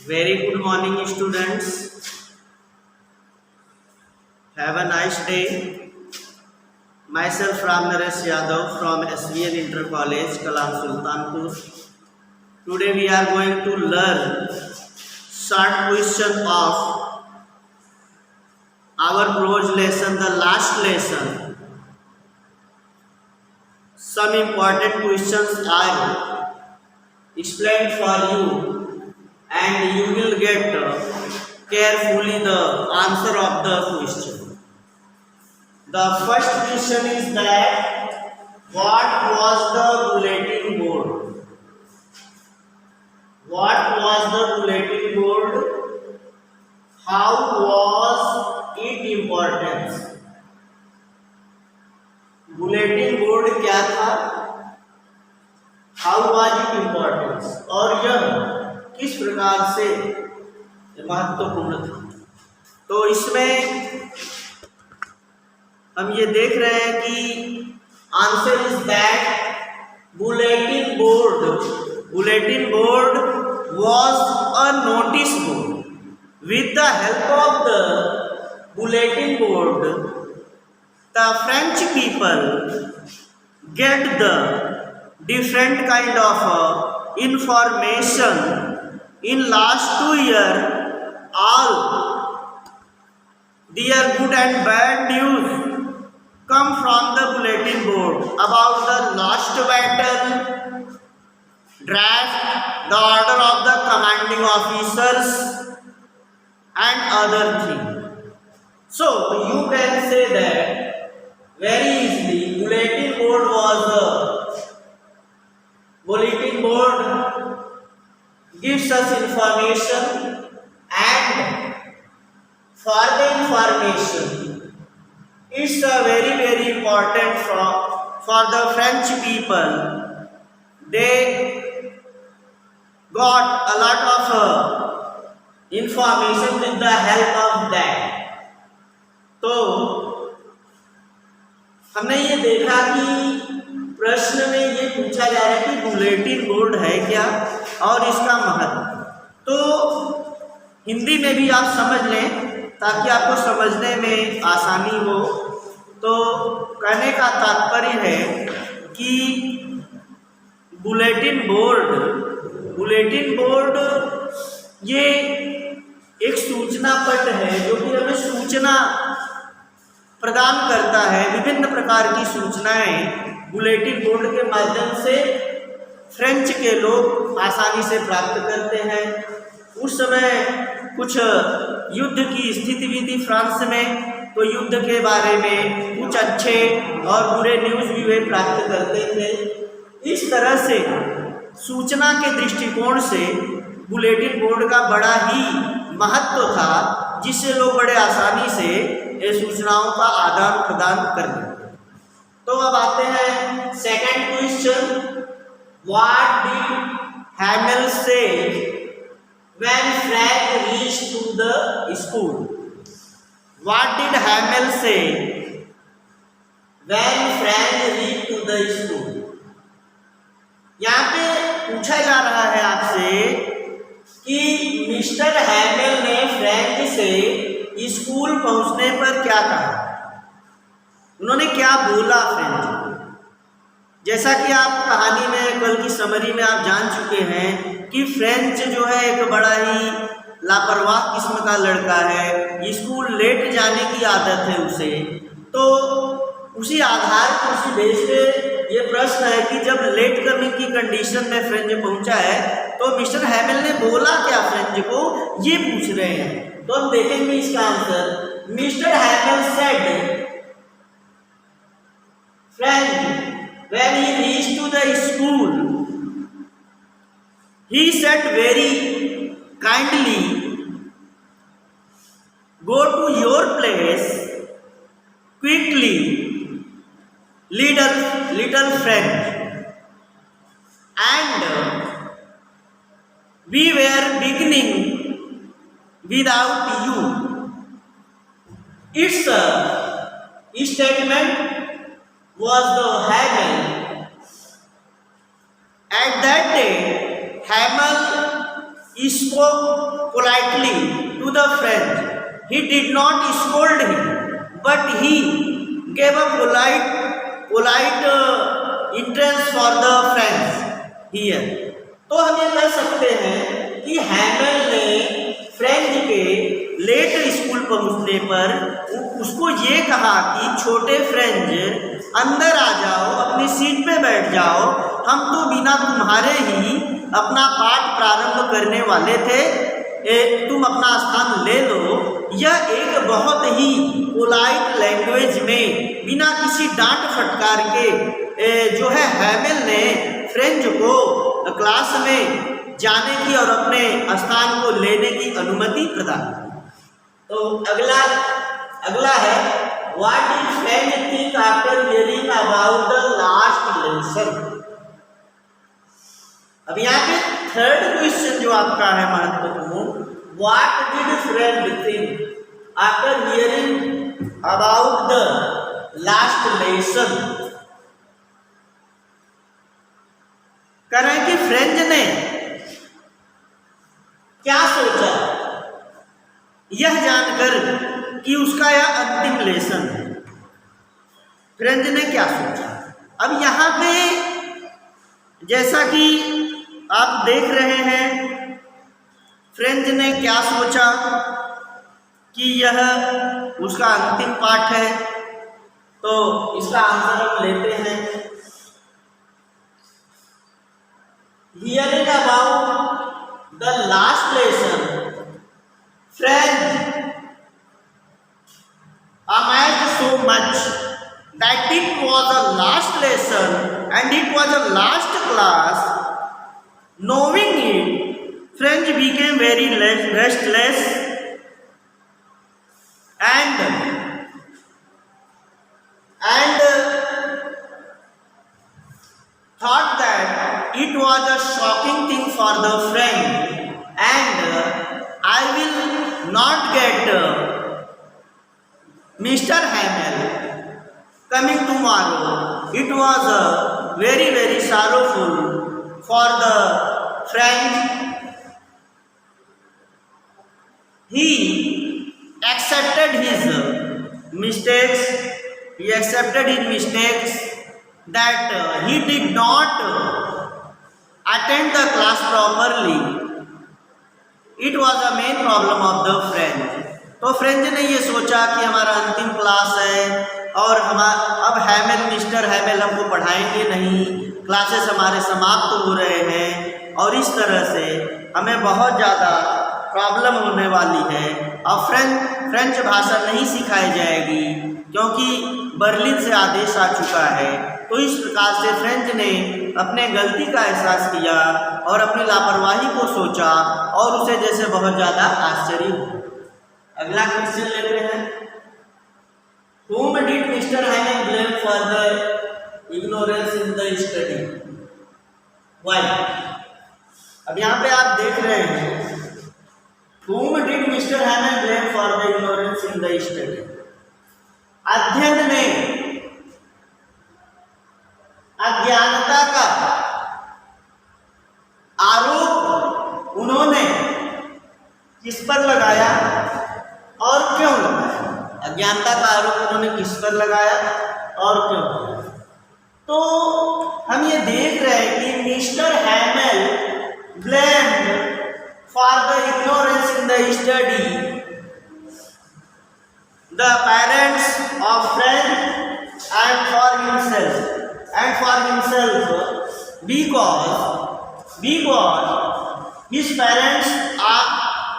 Very good morning, students. Have a nice day. Myself Ram Naresh Yadav from SVN Inter College, Kalam Sultanpur. Today we are going to learn short question of our prose lesson, the last lesson. Some important questions are explained for you, and you will get carefully the answer of the question. The first question is that what was the bulletin board? What was the bulletin board? How was it importance? Bulletin board क्या था? How was it importance? और यह किस प्रकार से महत्वपूर्ण था? तो इसमें हम ये देख रहे हैं कि answer is that bulletin board was a notice board. With the help of the bulletin board, the French people get the different kind of information in last 2 years. All their good and bad news come from the bulletin board about the last battle, draft, the order of the commanding officers, and other things. So you can say that very easily bulletin board gives us information, and for the information it's very important for the French people. They got a lot of information with the help of that. तो हमने ये देखा कि प्रश्न में ये पूछा जा रहा है कि बुलेटिन बोर्ड है क्या और इसका महत्व। तो हिंदी में भी आप समझ लें ताकि आपको समझने में आसानी हो। तो कहने का तात्पर्य है कि बुलेटिन बोर्ड ये एक सूचना पट है जो कि हमें सूचना प्रदान करता है। विभिन्न प्रकार की सूचनाएं बुलेटिन बोर्ड के माध्यम से फ्रेंच के लोग आसानी से प्राप्त करते हैं। उस समय कुछ युद्ध की स्थिति भी थी फ्रांस में, तो युद्ध के बारे में कुछ अच्छे और बुरे न्यूज़ भी वे प्राप्त करते थे। इस तरह से सूचना के दृष्टिकोण से बुलेटिन बोर्ड का बड़ा ही महत्व था, जिससे लोग बड़े आसानी से ये सूचनाओं का आदान प्रदान कर देते। तो अब आते हैं second question, what did Hamel say when Frank reached to the school? What did Hamel say when Frank reached to the school? यहाँ पे पूछा जा रहा है आपसे कि मिस्टर हैमेल ने फ्रैंक से स्कूल पहुंचने पर क्या कहा, उन्होंने क्या बोला फ्रेंच को। जैसा कि आप कहानी में कल की समरी में आप जान चुके हैं कि फ्रेंच जो है एक बड़ा ही लापरवाह किस्म का लड़का है, स्कूल लेट जाने की आदत है उसे। तो उसी आधार पर उसी बेस पे ये प्रश्न है कि जब लेट करने की कंडीशन में फ्रेंच पहुंचा है तो मिस्टर हैमेल ने बोला क्या फ्रेंच को, ये पूछ रहे हैं। तो हम देखेंगे इसका answer. Mister Hamel said French when he reached to the school, he said very kindly, go to your place quickly little friend, and we were beginning without you. Its statement was the Hamel. At that day, Hamel spoke politely to the friend. He did not scold him, but he gave a polite entrance for the friends here. तो हम ये कह सकते हैं कि Hamel ने French के late school पहुंचने पर उसको ये कहा कि छोटे फ्रेंच अंदर आ जाओ, अपनी सीट पे बैठ जाओ, हम तो बिना तुम्हारे ही अपना पाठ प्रारंभ करने वाले थे, तुम अपना स्थान ले लो। यह एक बहुत ही पोलाइट लैंग्वेज में बिना किसी डांट फटकार के जो है हैमेल ने फ्रेंच को क्लास में जाने की और अपने स्थान को लेने की अनुमति प्रदान की। तो अगला है what did French think after hearing about the last lesson. अब यहाँ पे थर्ड क्वेश्चन जो आपका है महत्वपूर्ण, what did French think after hearing about the last lesson. कह रहे हैं कि फ्रेंच ने क्या सोचा यह जानकर कि उसका यह अंतिम लेसन है। फ्रेंच ने क्या सोचा। अब यहाँ पे जैसा कि आप देख रहे हैं फ्रेंच ने क्या सोचा कि यह उसका अंतिम पाठ है, तो इसका आंसर हम लेते हैं। Hearing about the last lesson, French amazed so much that it was a last lesson and it was a last class. Knowing it, French became very restless and thought that it was a shocking thing for the friend, and I will not get Mr. Hamel coming tomorrow. It was very sorrowful for the friend. He accepted his mistakes. He accepted his mistakes that he did not attend the class properly. It was the main problem of the French. तो French ने ये सोचा कि हमारा अंतिम class है और अब मिस्टर हैमेल हमको पढ़ाएंगे नहीं, क्लासेस हमारे समाप्त हो रहे हैं और इस तरह से हमें बहुत ज़्यादा प्रॉब्लम होने वाली है। अब फ्रेंच भाषा नहीं सिखाई जाएगी क्योंकि बर्लिन से आदेश आ चुका है। तो इस प्रकार से फ्रेंच ने अपने गलती का एहसास किया और अपनी लापरवाही को सोचा और उसे जैसे बहुत ज़्यादा आश्चर्य हुआ। अगला क्वेश्चन लेते हैं, Whom did Mr. Hamel blame for the ignorance in the study? Why? अब यहाँ पे आप देख रहे हैं Whom did Mr. Hamel blame for the ignorance in the study? अध्ययन में अज्ञानता का आरोप उन्होंने किस पर लगाया और क्यों लगाया? अज्ञानता का आरोप उन्होंने किस पर लगाया और क्यों? तो हम ये देख रहे हैं कि mister Hamel blamed for the ignorance in the study the parents of friend and for himself because his parents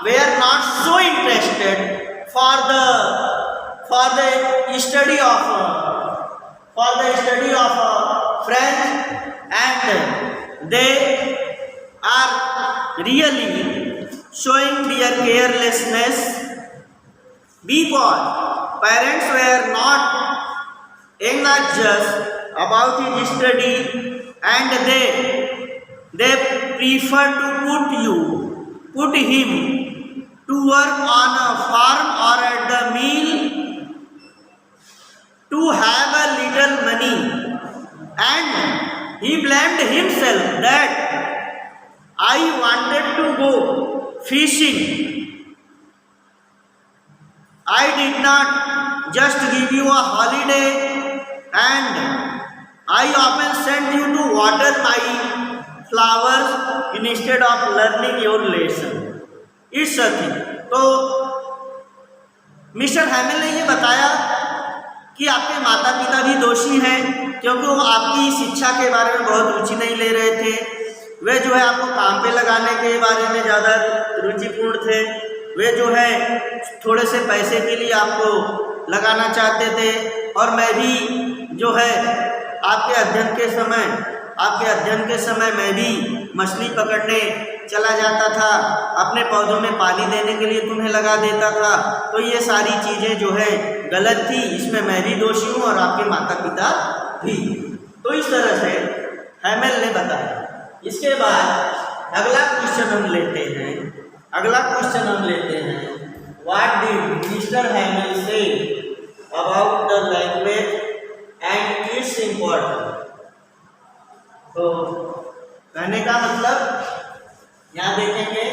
were not so interested for the study of French, and they are really showing their carelessness because parents were not anxious about his study and they prefer to put him to work on a farm or at the mill to have a little money, and he blamed himself that I wanted to go fishing. I did not just give you a holiday, and I often sent you to water my flowers instead of learning your lesson. It's a thing. तो mister हैमिल ने ये बताया कि आपके माता पिता भी दोषी हैं, क्योंकि वो आपकी शिक्षा के बारे में बहुत रुचि नहीं ले रहे थे। वे जो है आपको काम पे लगाने के बारे में ज़्यादा रुचिपूर्ण थे। वे जो है थोड़े से पैसे के लिए आपको लगाना चाहते थे। और मैं भी जो है आपके अध्ययन के समय मैं भी मछली पकड़ने चला जाता था, अपने पौधों में पानी देने के लिए तुम्हें लगा देता था। तो ये सारी चीज़ें जो है गलत थी, इसमें मैं भी दोषी हूँ और आपके माता पिता भी। तो इस तरह से हैमिल ने बताया। इसके बाद अगला क्वेश्चन हम लेते हैं। What did mister हैमिल say about the language and its importance. तो कहने का मतलब यहाँ देखेंगे,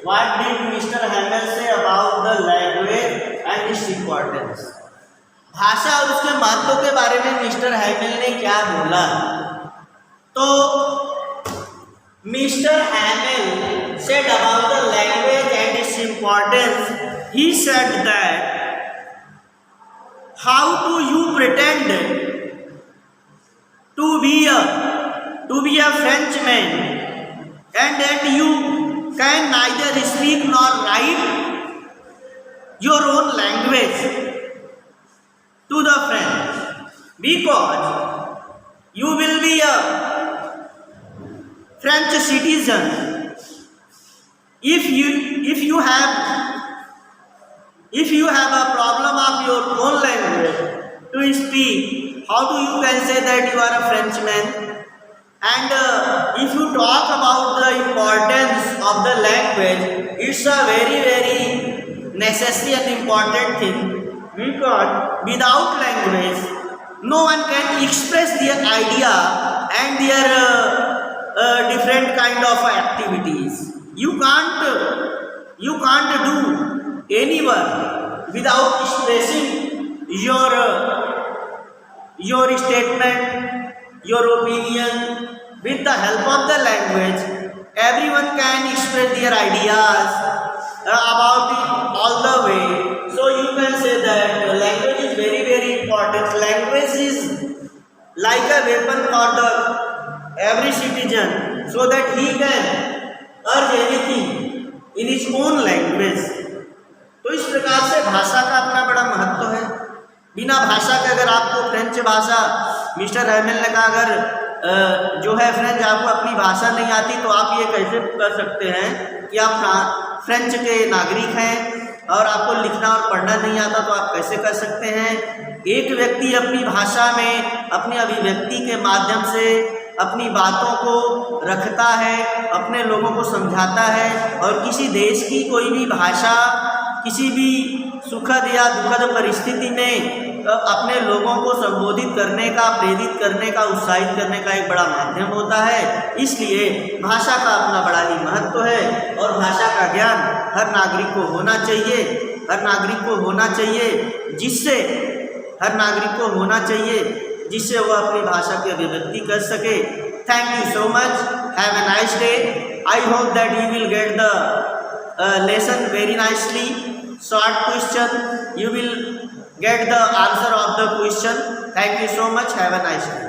what did mister हैमिल say about the language and its importance. भाषा और उसके महत्व के बारे में मिस्टर हैमिल ने क्या बोला। तो mister हैमिल said about the language and its importance. He said that how do you pretend to be a Frenchman and you can neither speak nor write your own language to the French, because you will be a French citizen. If you have a problem of your own language to speak, how do you can say that you are a Frenchman? And if you talk about the importance of the language, it's a very, very necessary and important thing, because without language, no one can express their idea and their different kind of activities. You can't do any work without expressing your statement, your opinion. With the help of the language, everyone can express their ideas about it all the way. So you can say that language is very, very important. Language is like a weapon for every citizen, so that he can urge anything in his own language. तो इस प्रकार से भाषा का अपना बड़ा महत्व है। बिना भाषा के अगर आपको फ्रेंच भाषा, मिस्टर हैमिल ने कहा, अगर जो है फ्रेंच आपको अपनी भाषा नहीं आती, तो आप ये कैसे कर सकते हैं कि आप फ्रेंच के नागरिक हैं और आपको लिखना और पढ़ना नहीं आता, तो आप कैसे कर सकते हैं। एक व्यक्ति अपनी भाषा में अपनी अभिव्यक्ति के माध्यम से अपनी बातों को रखता है, अपने लोगों को समझाता है, और किसी देश की कोई भी भाषा किसी भी सुखद या दुखद परिस्थिति में अपने लोगों को संबोधित करने का, प्रेरित करने का, उत्साहित करने का एक बड़ा माध्यम होता है। इसलिए भाषा का अपना बड़ा ही महत्व है, और भाषा का ज्ञान हर नागरिक को होना चाहिए, जिससे वह अपनी भाषा की अभिव्यक्ति कर सके। Thank you so much, have a nice day. I hope that you will get the lesson very nicely. Short question, you will get the answer of the question. Thank you so much, have a nice day.